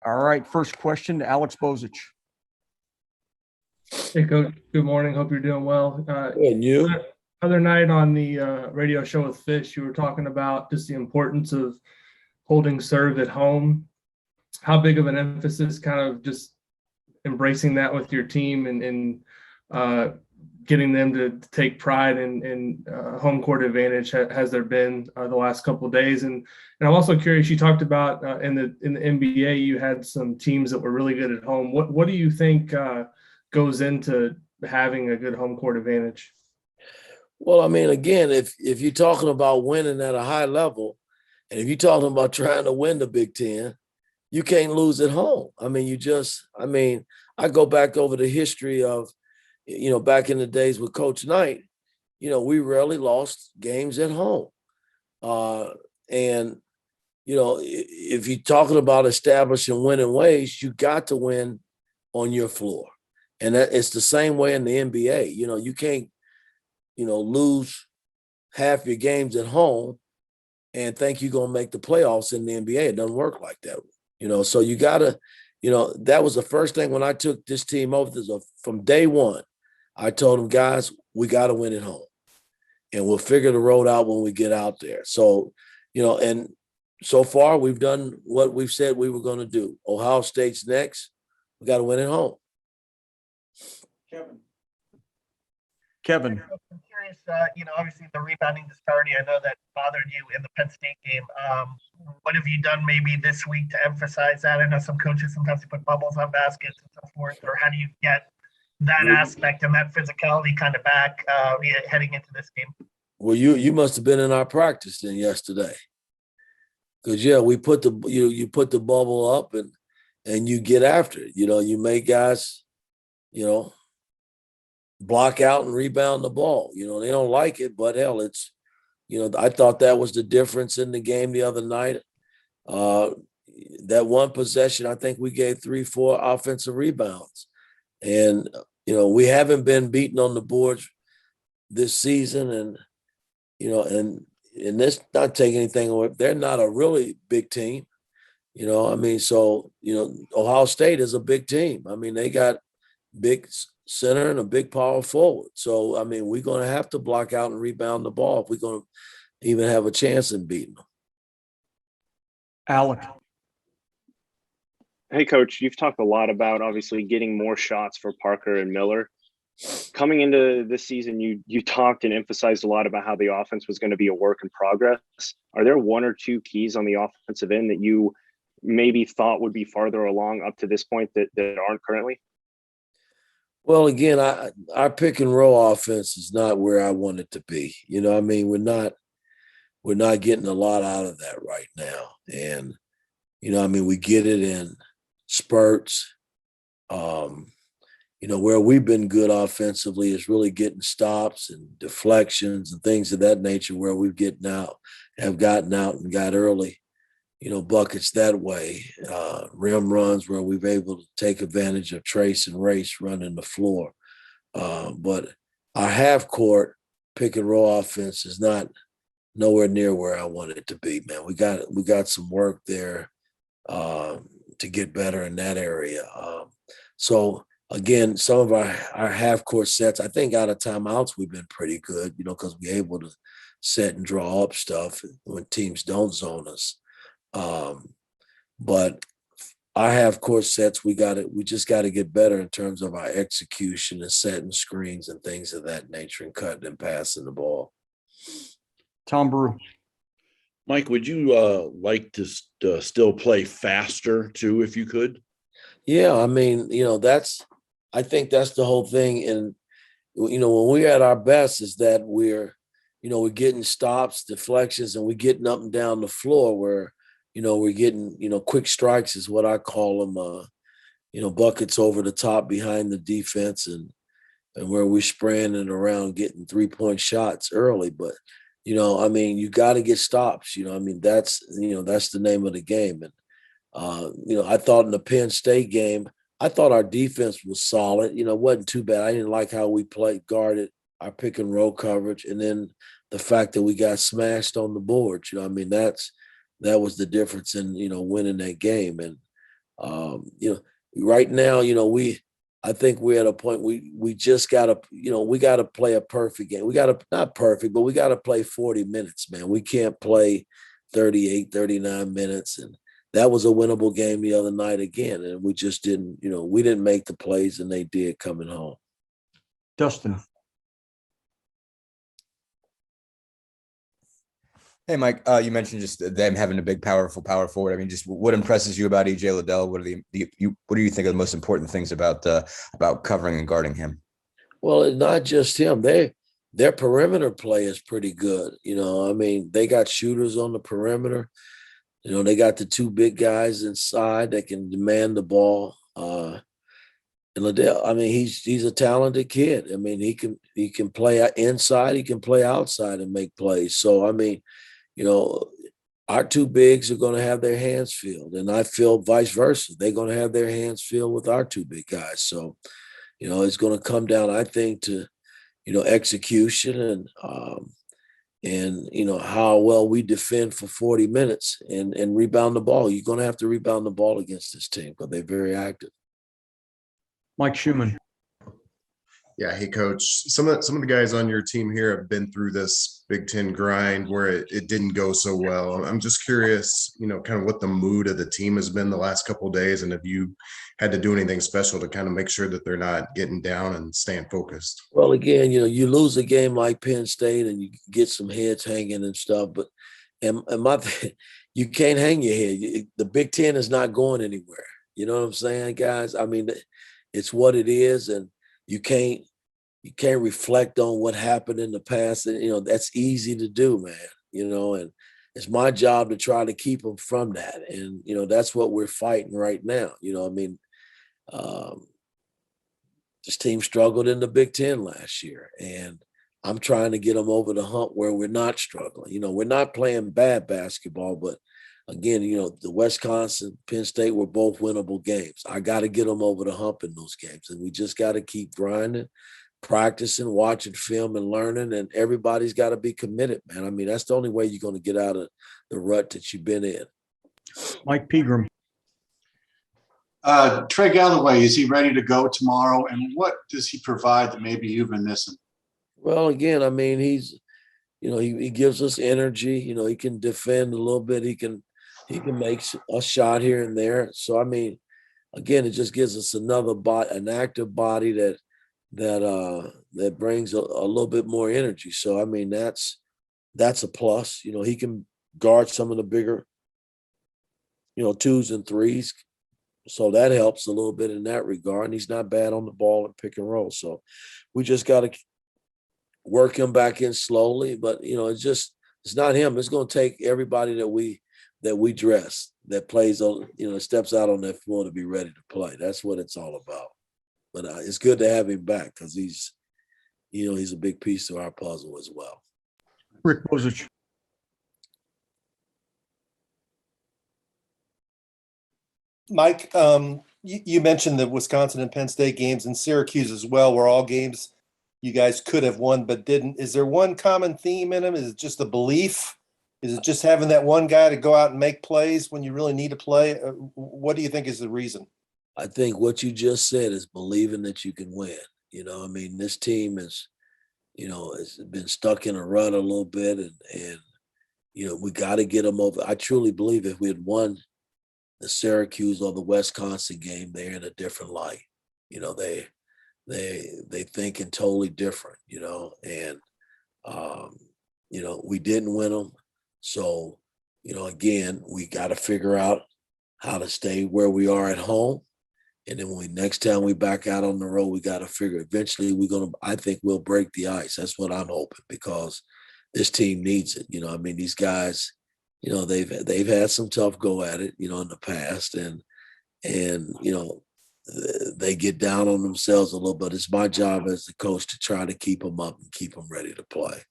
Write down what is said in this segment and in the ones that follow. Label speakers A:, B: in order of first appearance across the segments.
A: All right, first question to Alex Bozich.
B: Hey, Coach. Good morning. Hope you're doing well.
C: And you?
B: Other night on the radio show with Fish, you were talking about just the importance of holding serve at home. How big of an emphasis, kind of just embracing that with your team and getting them to take pride in home court advantage has there been the last couple of days? And I'm also curious. You talked about in the NBA, you had some teams that were really good at home. What do you think goes into having a good home court advantage?
C: Well, I mean, again, if you're talking about winning at a high level, and if you're talking about trying to win the Big Ten, you can't lose at home. I mean, I go back over the history of, back in the days with Coach Knight, we rarely lost games at home. And, if you're talking about establishing winning ways, you got to win on your floor. And it's the same way in the NBA. You can't, lose half your games at home and think you're going to make the playoffs in the NBA. It doesn't work like that. So you got to, that was the first thing when I took this team over. From day one, I told them, guys, we got to win at home. And we'll figure the road out when we get out there. So, and so far we've done what we've said we were going to do. Ohio State's next. We got to win at home.
A: Kevin.
D: I'm curious, obviously the rebounding disparity, I know that bothered you in the Penn State game. What have you done maybe this week to emphasize that? I know some coaches sometimes put bubbles on baskets and so forth, or how do you get that aspect and that physicality kind of back heading into this game?
C: Well, you must have been in our practice then yesterday. Because, we put you put the bubble up and you get after it. You make guys, block out and rebound the ball. They don't like it, but hell, it's, I thought that was the difference in the game the other night. That one possession, I think we gave 3-4 offensive rebounds. And, we haven't been beaten on the boards this season. And, and this not taking anything away. They're not a really big team. So, Ohio State is a big team. I mean, they got big center and a big power forward. So, we're going to have to block out and rebound the ball if we're going to even have a chance in beating them.
A: Alec.
E: Hey, Coach, you've talked a lot about obviously getting more shots for Parker and Miller. Coming into this season, you talked and emphasized a lot about how the offense was going to be a work in progress. Are there one or two keys on the offensive end that you maybe thought would be farther along up to this point that aren't currently?
C: Well, again, our pick and roll offense is not where I want it to be. We're not getting a lot out of that right now. And, we get it in spurts. Where we've been good offensively is really getting stops and deflections and things of that nature where we've gotten out and got early, buckets that way. Rim runs where we've able to take advantage of trace and race running the floor. But our half court pick and roll offense is not nowhere near where I want it to be, man. We got some work there to get better in that area. So again, some of our half court sets, I think out of timeouts, we've been pretty good, because we're able to set and draw up stuff when teams don't zone us. But our half court sets, we just got to get better in terms of our execution and setting screens and things of that nature and cutting and passing the ball.
A: Tom Brew.
F: Mike, would you like to still play faster too, if you could?
C: Yeah, I think that's the whole thing. And, when we're at our best is that we're getting stops, deflections, and we're getting up and down the floor where, we're getting, quick strikes is what I call them, buckets over the top behind the defense and where we're spraying it around getting 3-point shots early. But, you got to get stops, that's the name of the game. And, I thought in the Penn State game, I thought our defense was solid. It wasn't too bad. I didn't like how we guarded our pick and roll coverage. And then the fact that we got smashed on the boards, that was the difference in, winning that game. And You know, right now, you know, I think we're at a point we just gotta, you know, we gotta play a perfect game. We gotta, not perfect, but we gotta play 40 minutes, man. We can't play 38, 39 minutes. And that was a winnable game the other night again. And we just didn't, you know, we didn't make the plays and they did coming home.
A: Dustin.
G: Hey, Mike, you mentioned just them having a big, powerful power forward. I mean, just what impresses you about EJ Liddell? What do you think are the most important things about covering and guarding him?
C: Well, it's not just him. Their perimeter play is pretty good. You know, I mean, they got shooters on the perimeter. You know, they got the two big guys inside that can demand the ball. And Liddell, I mean, he's a talented kid. I mean, he can play inside, he can play outside and make plays. So, I mean, you know, our two bigs are going to have their hands filled, and I feel vice versa. They're going to have their hands filled with our two big guys. So, you know, it's going to come down, I think, to, you know, execution and you know, how well we defend for 40 minutes and rebound the ball. You're going to have to rebound the ball against this team because they're very active.
A: Mike Schumann.
H: Yeah, hey coach. Some of the guys on your team here have been through this Big Ten grind where it didn't go so well. I'm just curious, you know, kind of what the mood of the team has been the last couple of days, and if you had to do anything special to kind of make sure that they're not getting down and staying focused.
C: Well, again, you know, you lose a game like Penn State and you get some heads hanging and stuff, but you can't hang your head. The Big Ten is not going anywhere. You know what I'm saying, guys? I mean, it's what it is, and you can't reflect on what happened in the past. And, you know, that's easy to do, man, you know, and it's my job to try to keep them from that. And, you know, that's what we're fighting right now. You know, I mean, this team struggled in the Big Ten last year, and I'm trying to get them over the hump where we're not struggling. You know, we're not playing bad basketball, but again, you know, the Wisconsin, Penn State were both winnable games. I got to get them over the hump in those games, and we just got to keep grinding, practicing, watching film and learning, and everybody's got to be committed, man. I mean, that's the only way you're going to get out of the rut that you've been in.
A: Mike Pegram.
I: Trey Galloway, is he ready to go tomorrow? And what does he provide that maybe you've been missing?
C: Well, again, I mean, he's, you know, he gives us energy. You know, he can defend a little bit. He can make a shot here and there. So, I mean, again, it just gives us an active body that brings a little bit more energy. So, I mean, that's a plus. You know, he can guard some of the bigger, you know, twos and threes. So that helps a little bit in that regard. And he's not bad on the ball and pick and roll. So we just got to work him back in slowly. But, you know, it's not him. It's going to take everybody that we dress, that plays on, you know, steps out on that floor to be ready to play. That's what it's all about. But it's good to have him back because he's a big piece to our puzzle as well.
A: Rick Bozich.
J: Mike, you mentioned the Wisconsin and Penn State games, and Syracuse as well, were all games you guys could have won but didn't. Is there one common theme in them? Is it just the belief? Is it just having that one guy to go out and make plays when you really need to play? What do you think is the reason?
C: I think what you just said is believing that you can win. You know, I mean, this team is, you know, has been stuck in a rut a little bit, and you know, we got to get them over. I truly believe if we had won the Syracuse or the Wisconsin game, they're in a different light. You know, they thinking totally different, you know, and, you know, we didn't win them. So, you know, again, we got to figure out how to stay where we are at home. And then next time we back out on the road, we got to figure eventually I think we'll break the ice. That's what I'm hoping, because this team needs it. You know, I mean, these guys, you know, they've had some tough go at it, you know, in the past, and you know, they get down on themselves a little bit. It's my job as the coach to try to keep them up and keep them ready to play.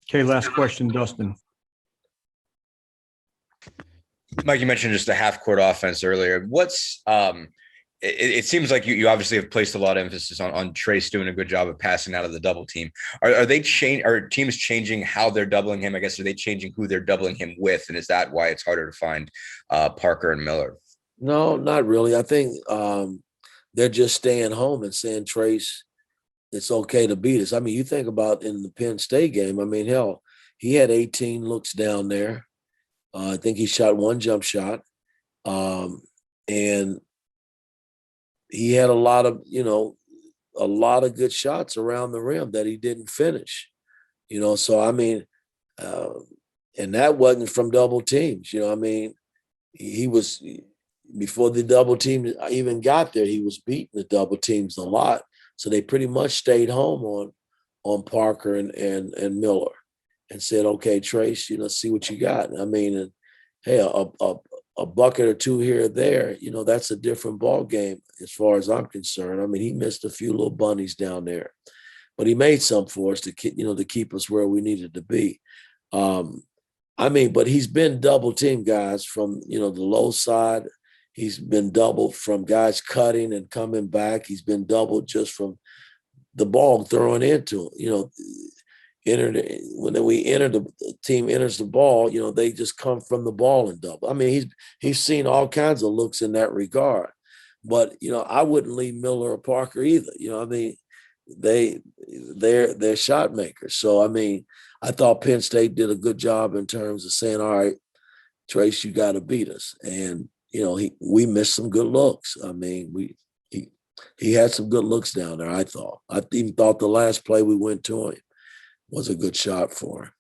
A: Okay, last question, Dustin.
G: Mike, you mentioned just the half-court offense earlier. What's it seems like you obviously have placed a lot of emphasis on Trace doing a good job of passing out of the double team. Are teams changing how they're doubling him? I guess, are they changing who they're doubling him with? And is that why it's harder to find Parker and Miller?
C: No, not really. I think they're just staying home and saying, Trace, it's okay to beat us. I mean, you think about in the Penn State game, I mean, hell, he had 18 looks down there. I think he shot one jump shot. And he had a lot of good shots around the rim that he didn't finish. So I mean, uh, and that wasn't from double teams. I mean, he was before the double team even got there. He was beating the double teams a lot, so they pretty much stayed home on Parker and Miller, and said, "Okay, Trace, see what you got." I mean, and hey, a bucket or two here or there, that's a different ball game as far as I'm concerned. I mean, he missed a few little bunnies down there, but he made some for us to keep us where we needed to be. I mean, but he's been double teamed, guys, from the low side. He's been doubled from guys cutting and coming back. He's been doubled just from the ball throwing into him. When we enter, the team enters the ball, they just come from the ball and double. I mean, he's seen all kinds of looks in that regard. But I wouldn't leave Miller or Parker either. I mean, they're shot makers. So I mean, I thought Penn State did a good job in terms of saying, all right, Trace, you got to beat us. And we missed some good looks. I mean, he had some good looks down there. I even thought the last play we went to him was a good shot for him.